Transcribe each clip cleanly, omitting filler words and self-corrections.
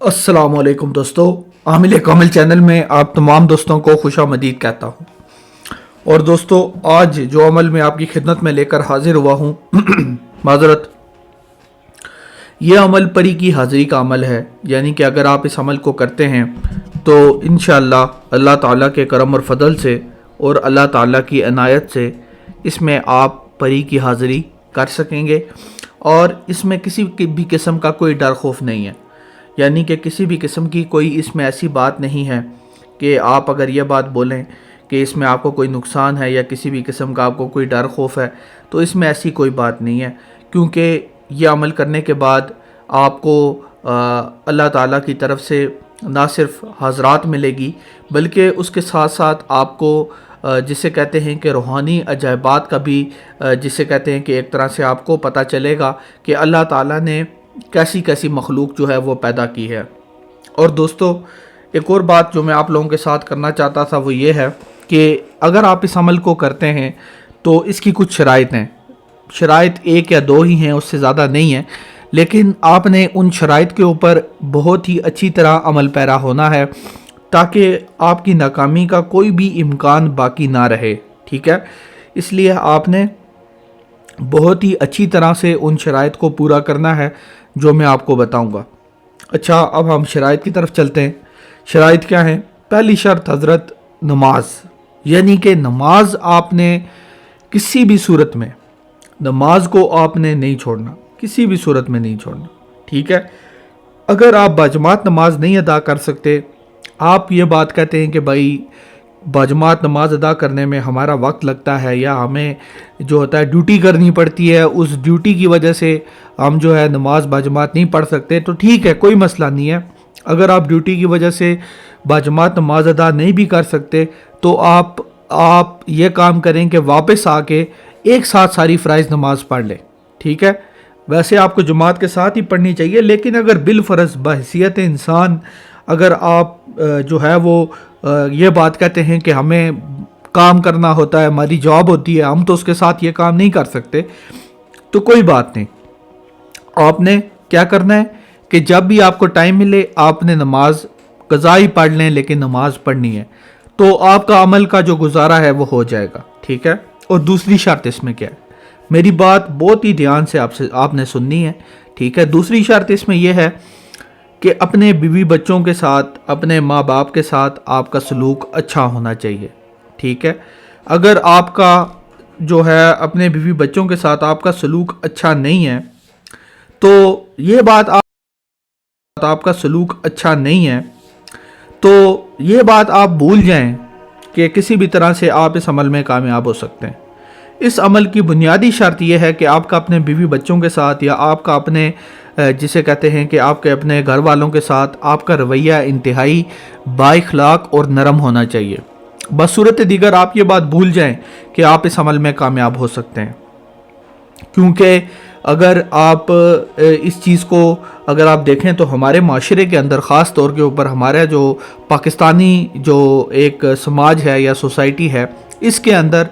السلام علیکم دوستو، عامل کامل چینل میں آپ تمام دوستوں کو خوش آمدید کہتا ہوں۔ اور دوستو، آج جو عمل میں آپ کی خدمت میں لے کر حاضر ہوا ہوں معذرت، یہ عمل پری کی حاضری کا عمل ہے، یعنی کہ اگر آپ اس عمل کو کرتے ہیں تو انشاءاللہ اللہ تعالیٰ کے کرم اور فضل سے اور اللہ تعالیٰ کی عنایت سے اس میں آپ پری کی حاضری کر سکیں گے، اور اس میں کسی بھی قسم کا کوئی ڈر خوف نہیں ہے، یعنی کہ کسی بھی قسم کی کوئی اس میں ایسی بات نہیں ہے کہ آپ اگر یہ بات بولیں کہ اس میں آپ کو کوئی نقصان ہے یا کسی بھی قسم کا آپ کو کوئی ڈر خوف ہے، تو اس میں ایسی کوئی بات نہیں ہے، کیونکہ یہ عمل کرنے کے بعد آپ کو اللہ تعالیٰ کی طرف سے نہ صرف حضرات ملے گی، بلکہ اس کے ساتھ ساتھ آپ کو جسے کہتے ہیں کہ روحانی عجائبات کا بھی جسے کہتے ہیں کہ ایک طرح سے آپ کو پتہ چلے گا کہ اللہ تعالیٰ نے کیسی کیسی مخلوق جو ہے وہ پیدا کی ہے۔ اور دوستو، ایک اور بات جو میں آپ لوگوں کے ساتھ کرنا چاہتا تھا وہ یہ ہے کہ اگر آپ اس عمل کو کرتے ہیں تو اس کی کچھ شرائط ہیں، شرائط ایک یا دو ہی ہیں، اس سے زیادہ نہیں ہیں، لیکن آپ نے ان شرائط کے اوپر بہت ہی اچھی طرح عمل پیرا ہونا ہے تاکہ آپ کی ناکامی کا کوئی بھی امکان باقی نہ رہے، ٹھیک ہے؟ اس لیے آپ نے بہت ہی اچھی طرح سے ان شرائط کو پورا کرنا ہے جو میں آپ کو بتاؤں گا۔ اچھا، اب ہم شرائط کی طرف چلتے ہیں۔ شرائط کیا ہیں؟ پہلی شرط حضرت نماز، یعنی کہ نماز آپ نے کسی بھی صورت میں، نماز کو آپ نے نہیں چھوڑنا، کسی بھی صورت میں نہیں چھوڑنا، ٹھیک ہے؟ اگر آپ باجماعت نماز نہیں ادا کر سکتے، آپ یہ بات کہتے ہیں کہ بھائی باجماعت نماز ادا کرنے میں ہمارا وقت لگتا ہے یا ہمیں جو ہوتا ہے ڈیوٹی کرنی پڑتی ہے، اس ڈیوٹی کی وجہ سے ہم جو ہے نماز باجماعت نہیں پڑھ سکتے، تو ٹھیک ہے، کوئی مسئلہ نہیں ہے۔ اگر آپ ڈیوٹی کی وجہ سے باجماعت نماز ادا نہیں بھی کر سکتے تو آپ یہ کام کریں کہ واپس آ کے ایک ساتھ ساری فرائض نماز پڑھ لیں، ٹھیک ہے؟ ویسے آپ کو جماعت کے ساتھ ہی پڑھنی چاہیے، لیکن اگر بالفرض بحیثیت انسان اگر آپ جو ہے وہ یہ بات کہتے ہیں کہ ہمیں کام کرنا ہوتا ہے، ہماری جاب ہوتی ہے، ہم تو اس کے ساتھ یہ کام نہیں کر سکتے، تو کوئی بات نہیں۔ آپ نے کیا کرنا ہے کہ جب بھی آپ کو ٹائم ملے آپ نے نماز قضا ہی پڑھ لیں، لیکن نماز پڑھنی ہے، تو آپ کا عمل کا جو گزارا ہے وہ ہو جائے گا، ٹھیک ہے؟ اور دوسری شرط اس میں کیا ہے؟ میری بات بہت ہی دھیان سے آپ نے سننی ہے، ٹھیک ہے؟ دوسری شرط اس میں یہ ہے کہ اپنے بیوی بچوں کے ساتھ، اپنے ماں باپ کے ساتھ آپ کا سلوک اچھا ہونا چاہیے، ٹھیک ہے؟ اگر آپ کا جو ہے اپنے بیوی بچوں کے ساتھ آپ کا سلوک اچھا نہیں ہے تو یہ بات آپ کا سلوک اچھا نہیں ہے تو یہ بات آپ بھول جائیں کہ کسی بھی طرح سے آپ اس عمل میں کامیاب ہو سکتے ہیں۔ اس عمل کی بنیادی شرط یہ ہے کہ آپ کا اپنے بیوی بچوں کے ساتھ یا آپ کا اپنے جسے کہتے ہیں کہ آپ کے اپنے گھر والوں کے ساتھ آپ کا رویہ انتہائی بااخلاق اور نرم ہونا چاہیے۔ بصورت دیگر آپ یہ بات بھول جائیں کہ آپ اس عمل میں کامیاب ہو سکتے ہیں، کیونکہ اگر آپ اس چیز کو اگر آپ دیکھیں تو ہمارے معاشرے کے اندر، خاص طور کے اوپر ہمارا جو پاکستانی جو ایک سماج ہے یا سوسائٹی ہے، اس کے اندر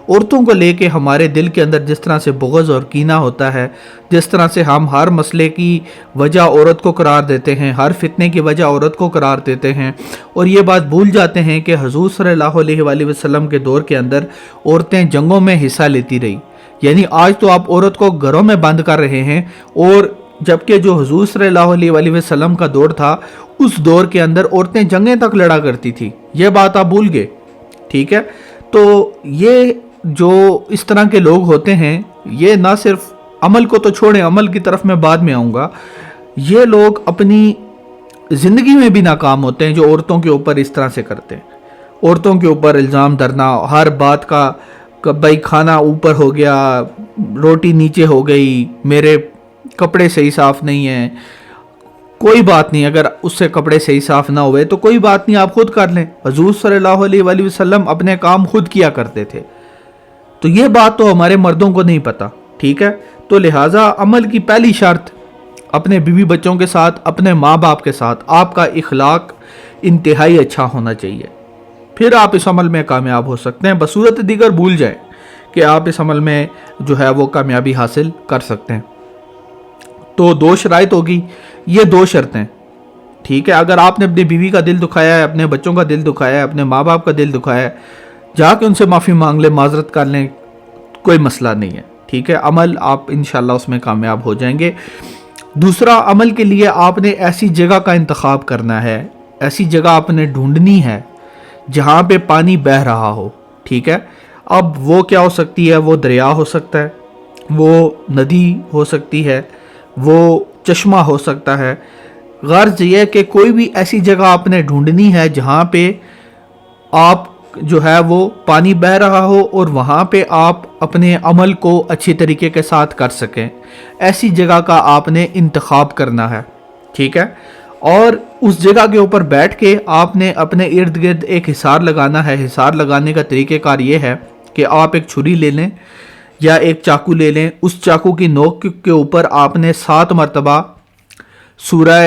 عورتوں کو لے کے ہمارے دل کے اندر جس طرح سے بغض اور کینہ ہوتا ہے، جس طرح سے ہم ہر مسئلے کی وجہ عورت کو قرار دیتے ہیں، ہر فتنے کی وجہ عورت کو قرار دیتے ہیں، اور یہ بات بھول جاتے ہیں کہ حضور صلی اللہ علیہ وآلہ وسلم کے دور کے اندر عورتیں جنگوں میں حصہ لیتی رہی، یعنی آج تو آپ عورت کو گھروں میں بند کر رہے ہیں، اور جبکہ جو حضور صلی اللہ علیہ وآلہ وسلم کا دور تھا اس دور کے اندر عورتیں جنگیں تک لڑا کرتی تھی، یہ بات آپ بھول گئے، ٹھیک ہے؟ تو یہ جو اس طرح کے لوگ ہوتے ہیں، یہ نہ صرف عمل کو تو چھوڑیں، عمل کی طرف میں بعد میں آؤں گا، یہ لوگ اپنی زندگی میں بھی ناکام ہوتے ہیں جو عورتوں کے اوپر اس طرح سے کرتے ہیں، عورتوں کے اوپر الزام دھرنا، ہر بات کا بھائی کھانا اوپر ہو گیا، روٹی نیچے ہو گئی، میرے کپڑے صحیح صاف نہیں ہیں، کوئی بات نہیں، اگر اس سے کپڑے صحیح صاف نہ ہوئے تو کوئی بات نہیں، آپ خود کر لیں، حضور صلی اللہ علیہ وآلہ وسلم اپنے کام خود کیا کرتے تھے، تو یہ بات تو ہمارے مردوں کو نہیں پتہ، ٹھیک ہے؟ تو لہٰذا عمل کی پہلی شرط اپنے بیوی بچوں کے ساتھ، اپنے ماں باپ کے ساتھ آپ کا اخلاق انتہائی اچھا ہونا چاہیے، پھر آپ اس عمل میں کامیاب ہو سکتے ہیں۔ بصورت دیگر بھول جائیں کہ آپ اس عمل میں جو ہے وہ کامیابی حاصل کر سکتے ہیں۔ تو دو شرائط ہوگی، یہ دو شرطیں، ٹھیک ہے، اگر آپ نے اپنی بیوی کا دل دکھایا ہے، اپنے بچوں کا دل دکھایا ہے، اپنے ماں باپ کا دل دکھایا ہے، جا کے ان سے معافی مانگ لیں، معذرت کر لیں، کوئی مسئلہ نہیں ہے، ٹھیک ہے، عمل آپ انشاءاللہ اس میں کامیاب ہو جائیں گے۔ دوسرا، عمل کے لیے آپ نے ایسی جگہ کا انتخاب کرنا ہے، ایسی جگہ آپ نے ڈھونڈنی ہے جہاں پہ پانی بہہ رہا ہو، ٹھیک ہے۔ اب وہ کیا ہو سکتی ہے؟ وہ دریا ہو سکتا ہے، وہ ندی ہو سکتی ہے، وہ چشمہ ہو سکتا ہے۔ غرض یہ ہے کہ کوئی بھی ایسی جگہ آپ نے ڈھونڈنی ہے جہاں پہ آپ جو ہے وہ پانی بہہ رہا ہو اور وہاں پہ آپ اپنے عمل کو اچھی طریقے کے ساتھ کر سکیں، ایسی جگہ کا آپ نے انتخاب کرنا ہے، ٹھیک ہے۔ اور اس جگہ کے اوپر بیٹھ کے آپ نے اپنے ارد گرد ایک حصار لگانا ہے۔ حصار لگانے کا طریقہ کار یہ ہے کہ آپ ایک چھری لے لیں یا ایک چاقو لے لیں، اس چاقو کی نوک کے اوپر آپ نے 7 مرتبہ سورہ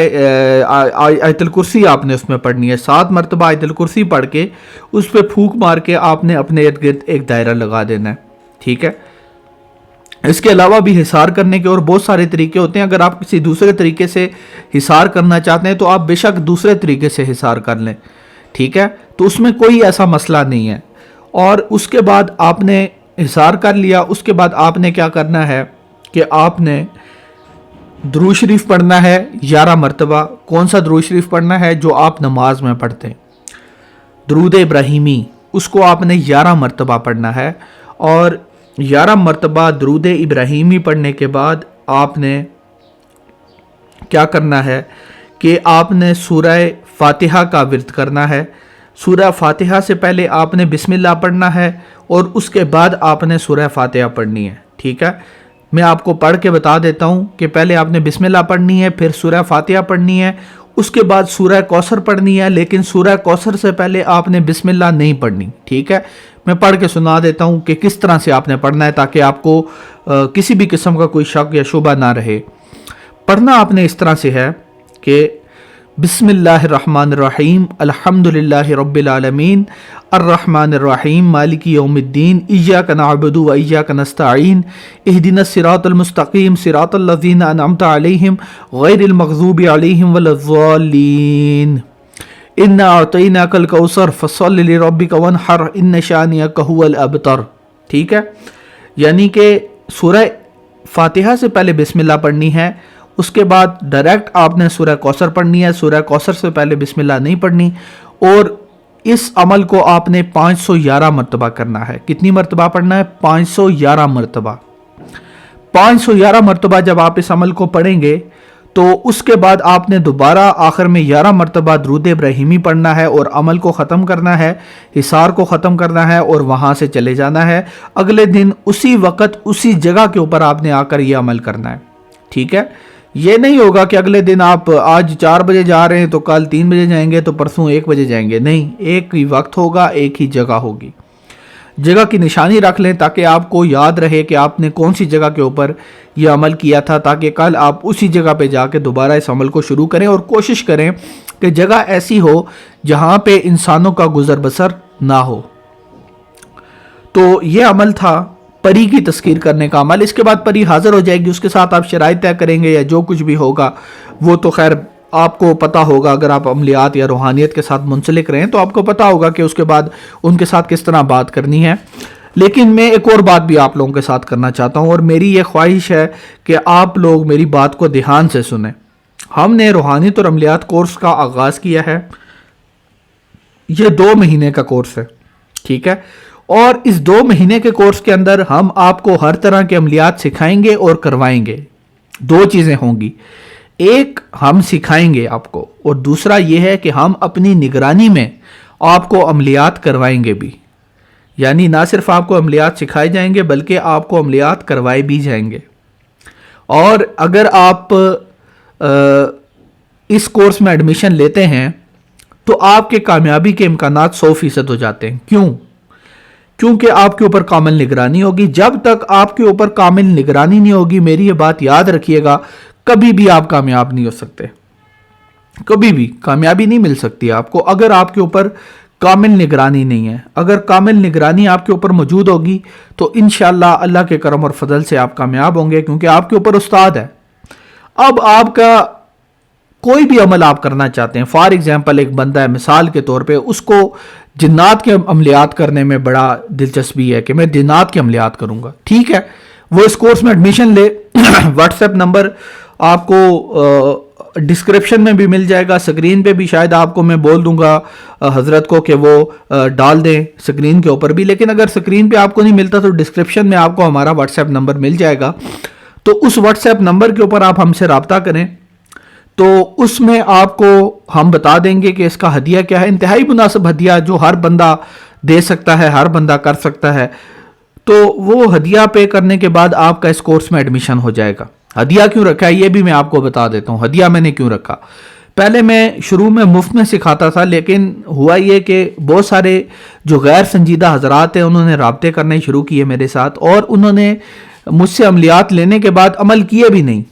آیت الکرسی آپ نے اس میں پڑھنی ہے، 7 مرتبہ آیت الکرسی پڑھ کے اس پہ پھونک مار کے آپ نے اپنے ارد گرد ایک دائرہ لگا دینا ہے، ٹھیک ہے۔ اس کے علاوہ بھی حصار کرنے کے اور بہت سارے طریقے ہوتے ہیں۔ اگر آپ کسی دوسرے طریقے سے حصار کرنا چاہتے ہیں تو آپ بے شک دوسرے طریقے سے حصار کر لیں، ٹھیک ہے، تو اس میں کوئی ایسا مسئلہ نہیں ہے۔ اور اس کے بعد آپ نے حصار کر لیا، اس کے بعد آپ نے کیا کرنا ہے کہ آپ نے درود شریف پڑھنا ہے 11 مرتبہ۔ کون سا درود شریف پڑھنا ہے؟ جو آپ نماز میں پڑھتے ہیں، درود ابراہیمی، اس کو آپ نے 11 مرتبہ پڑھنا ہے۔ اور 11 مرتبہ درود ابراہیمی پڑھنے کے بعد آپ نے کیا کرنا ہے کہ آپ نے سورہ فاتحہ کا ورد کرنا ہے۔ سورہ فاتحہ سے پہلے آپ نے بسم اللہ پڑھنا ہے اور اس کے بعد آپ نے سورہ فاتحہ پڑھنی ہے، ٹھیک ہے۔ میں آپ کو پڑھ کے بتا دیتا ہوں کہ پہلے آپ نے بسم اللہ پڑھنی ہے، پھر سورہ فاتحہ پڑھنی ہے، اس کے بعد سورہ کوثر پڑھنی ہے، لیکن سورہ کوثر سے پہلے آپ نے بسم اللہ نہیں پڑھنی، ٹھیک ہے۔ میں پڑھ کے سنا دیتا ہوں کہ کس طرح سے آپ نے پڑھنا ہے تاکہ آپ کو کسی بھی قسم کا کوئی شک یا شبہ نہ رہے۔ پڑھنا آپ نے اس طرح سے ہے کہ بسم اللہ الرحمن الرحیم، الحمدللہ رب العالمین، الرحمن الرحیم، مالک یوم الدین، ایاک نعبد و ایاک نستعین، اہدنا الصراط المستقیم، صراط الذین انعمت علیہم غیر المغضوب علیہم ولا الضالین، انا اعطیناک الکوثر فصل لربک وانحر ان شانئک ھو الابتر، ٹھیک ہے۔ یعنی کہ سورہ فاتحہ سے پہلے بسم اللہ پڑھنی ہے، اس کے بعد ڈائریکٹ آپ نے سورہ کوثر پڑھنی ہے، سورہ کوثر سے پہلے بسم اللہ نہیں پڑھنی، اور اس عمل کو آپ نے 511 مرتبہ کرنا ہے۔ کتنی مرتبہ پڑھنا ہے؟ 511 مرتبہ۔ 511 مرتبہ جب آپ اس عمل کو پڑھیں گے تو اس کے بعد آپ نے دوبارہ آخر میں 11 مرتبہ درود ابراہیمی پڑھنا ہے اور عمل کو ختم کرنا ہے، حصار کو ختم کرنا ہے اور وہاں سے چلے جانا ہے۔ اگلے دن اسی وقت اسی جگہ کے اوپر آپ نے آ کر یہ عمل کرنا ہے، ٹھیک ہے۔ یہ نہیں ہوگا کہ اگلے دن آپ آج 4 بجے جا رہے ہیں تو کل 3 بجے جائیں گے تو پرسوں 1 بجے جائیں گے، نہیں، ایک ہی وقت ہوگا، ایک ہی جگہ ہوگی۔ جگہ کی نشانی رکھ لیں تاکہ آپ کو یاد رہے کہ آپ نے کون سی جگہ کے اوپر یہ عمل کیا تھا، تاکہ کل آپ اسی جگہ پہ جا کے دوبارہ اس عمل کو شروع کریں، اور کوشش کریں کہ جگہ ایسی ہو جہاں پہ انسانوں کا گزر بسر نہ ہو۔ تو یہ عمل تھا پری کی تذکیر کرنے کا عمل۔ اس کے بعد پری حاضر ہو جائے گی، اس کے ساتھ آپ شرائط طے کریں گے یا جو کچھ بھی ہوگا وہ تو خیر آپ کو پتا ہوگا۔ اگر آپ عملیات یا روحانیت کے ساتھ منسلک رہیں تو آپ کو پتا ہوگا کہ اس کے بعد ان کے ساتھ کس طرح بات کرنی ہے۔ لیکن میں ایک اور بات بھی آپ لوگوں کے ساتھ کرنا چاہتا ہوں، اور میری یہ خواہش ہے کہ آپ لوگ میری بات کو دھیان سے سنیں۔ ہم نے روحانیت اور عملیات کورس کا آغاز کیا ہے، یہ 2 مہینے کا کورس ہے، ٹھیک ہے۔ اور اس 2 مہینے کے کورس کے اندر ہم آپ کو ہر طرح کے عملیات سکھائیں گے اور کروائیں گے۔ 2 چیزیں ہوں گی، ایک ہم سکھائیں گے آپ کو، اور دوسرا یہ ہے کہ ہم اپنی نگرانی میں آپ کو عملیات کروائیں گے بھی۔ یعنی نہ صرف آپ کو عملیات سکھائے جائیں گے بلکہ آپ کو عملیات کروائے بھی جائیں گے۔ اور اگر آپ اس کورس میں ایڈمیشن لیتے ہیں تو آپ کے کامیابی کے امکانات 100% ہو جاتے ہیں۔ کیوں؟ کیونکہ آپ کے اوپر کامل نگرانی ہوگی۔ جب تک آپ کے اوپر کامل نگرانی نہیں ہوگی، میری یہ بات یاد رکھیے گا، کبھی بھی آپ کامیاب نہیں ہو سکتے، کبھی بھی کامیابی نہیں مل سکتی آپ کو اگر آپ کے اوپر کامل نگرانی نہیں ہے۔ اگر کامل نگرانی آپ کے اوپر موجود ہوگی تو انشاءاللہ اللہ کے کرم اور فضل سے آپ کامیاب ہوں گے، کیونکہ آپ کے اوپر استاد ہے۔ اب آپ کا کوئی بھی عمل آپ کرنا چاہتے ہیں، فار ایگزامپل ایک بندہ ہے مثال کے طور پہ، اس کو جنات کے عملیات کرنے میں بڑا دلچسپی ہے کہ میں جنات کے عملیات کروں گا، ٹھیک ہے، وہ اس کورس میں ایڈمیشن لے. واٹس ایپ نمبر آپ کو ڈسکرپشن میں بھی مل جائے گا، سکرین پہ بھی شاید آپ کو میں بول دوں گا حضرت کو کہ وہ ڈال دیں سکرین کے اوپر بھی، لیکن اگر سکرین پہ آپ کو نہیں ملتا تو ڈسکرپشن میں آپ کو ہمارا واٹس ایپ نمبر مل جائے گا. تو اس واٹس ایپ نمبر کے اوپر آپ ہم سے رابطہ کریں، تو اس میں آپ کو ہم بتا دیں گے کہ اس کا ہدیہ کیا ہے، انتہائی مناسب ہدیہ جو ہر بندہ دے سکتا ہے، ہر بندہ کر سکتا ہے. تو وہ ہدیہ پے کرنے کے بعد آپ کا اس کورس میں ایڈمیشن ہو جائے گا. ہدیہ کیوں رکھا ہے یہ بھی میں آپ کو بتا دیتا ہوں. ہدیہ میں نے کیوں رکھا، پہلے میں شروع میں مفت میں سکھاتا تھا، لیکن ہوا یہ کہ بہت سارے جو غیر سنجیدہ حضرات ہیں انہوں نے رابطے کرنے شروع کیے میرے ساتھ، اور انہوں نے مجھ سے عملیات لینے کے بعد عمل کیے بھی نہیں.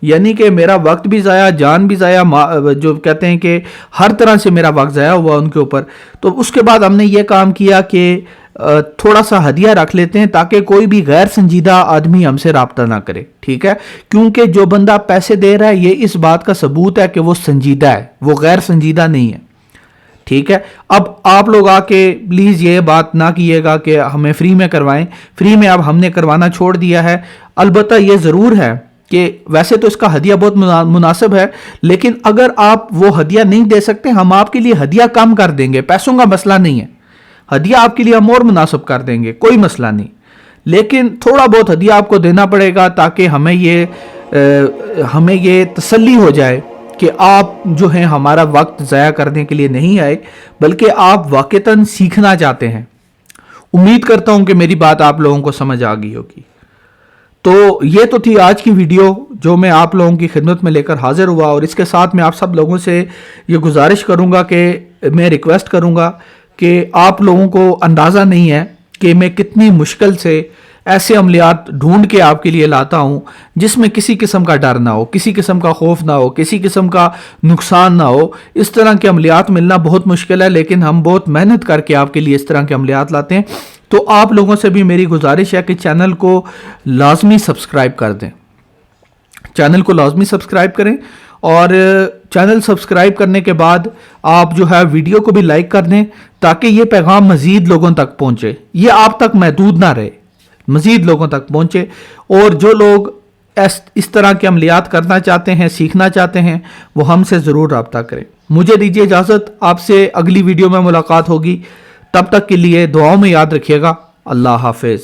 یعنی کہ میرا وقت بھی ضائع، جان بھی ضائع، جو کہتے ہیں کہ ہر طرح سے میرا وقت ضائع ہوا ان کے اوپر. تو اس کے بعد ہم نے یہ کام کیا کہ تھوڑا سا ہدیہ رکھ لیتے ہیں تاکہ کوئی بھی غیر سنجیدہ آدمی ہم سے رابطہ نہ کرے، ٹھیک ہے، کیونکہ جو بندہ پیسے دے رہا ہے یہ اس بات کا ثبوت ہے کہ وہ سنجیدہ ہے، وہ غیر سنجیدہ نہیں ہے، ٹھیک ہے. اب آپ لوگ آ کے پلیز یہ بات نہ کیے گا کہ ہمیں فری میں کروائیں، فری میں اب ہم نے کروانا چھوڑ دیا ہے. البتہ یہ ضرور ہے کہ ویسے تو اس کا ہدیہ بہت مناسب ہے، لیکن اگر آپ وہ ہدیہ نہیں دے سکتے ہم آپ کے لیے ہدیہ کم کر دیں گے، پیسوں کا مسئلہ نہیں ہے، ہدیہ آپ کے لیے ہم اور مناسب کر دیں گے، کوئی مسئلہ نہیں، لیکن تھوڑا بہت ہدیہ آپ کو دینا پڑے گا تاکہ ہمیں یہ تسلی ہو جائے کہ آپ جو ہیں ہمارا وقت ضائع کرنے کے لیے نہیں آئے بلکہ آپ واقعتاً سیکھنا چاہتے ہیں. امید کرتا ہوں کہ میری بات آپ لوگوں کو سمجھ آ گئی ہوگی. تو یہ تو تھی آج کی ویڈیو جو میں آپ لوگوں کی خدمت میں لے کر حاضر ہوا، اور اس کے ساتھ میں آپ سب لوگوں سے یہ گزارش کروں گا کہ میں ریکویسٹ کروں گا کہ آپ لوگوں کو اندازہ نہیں ہے کہ میں کتنی مشکل سے ایسے عملیات ڈھونڈ کے آپ کے لیے لاتا ہوں جس میں کسی قسم کا ڈر نہ ہو، کسی قسم کا خوف نہ ہو، کسی قسم کا نقصان نہ ہو. اس طرح کے عملیات ملنا بہت مشکل ہے، لیکن ہم بہت محنت کر کے آپ کے لیے اس طرح کے عملیات لاتے ہیں. تو آپ لوگوں سے بھی میری گزارش ہے کہ چینل کو لازمی سبسکرائب کر دیں، چینل کو لازمی سبسکرائب کریں، اور چینل سبسکرائب کرنے کے بعد آپ جو ہے ویڈیو کو بھی لائک کر دیں تاکہ یہ پیغام مزید لوگوں تک پہنچے، یہ آپ تک محدود نہ رہے، مزید لوگوں تک پہنچے. اور جو لوگ اس طرح کے عملیات کرنا چاہتے ہیں، سیکھنا چاہتے ہیں، وہ ہم سے ضرور رابطہ کریں. مجھے دیجیے اجازت، آپ سے اگلی ویڈیو میں ملاقات ہوگی، تب تک کے لیے دعاؤں میں یاد رکھیے گا. اللہ حافظ.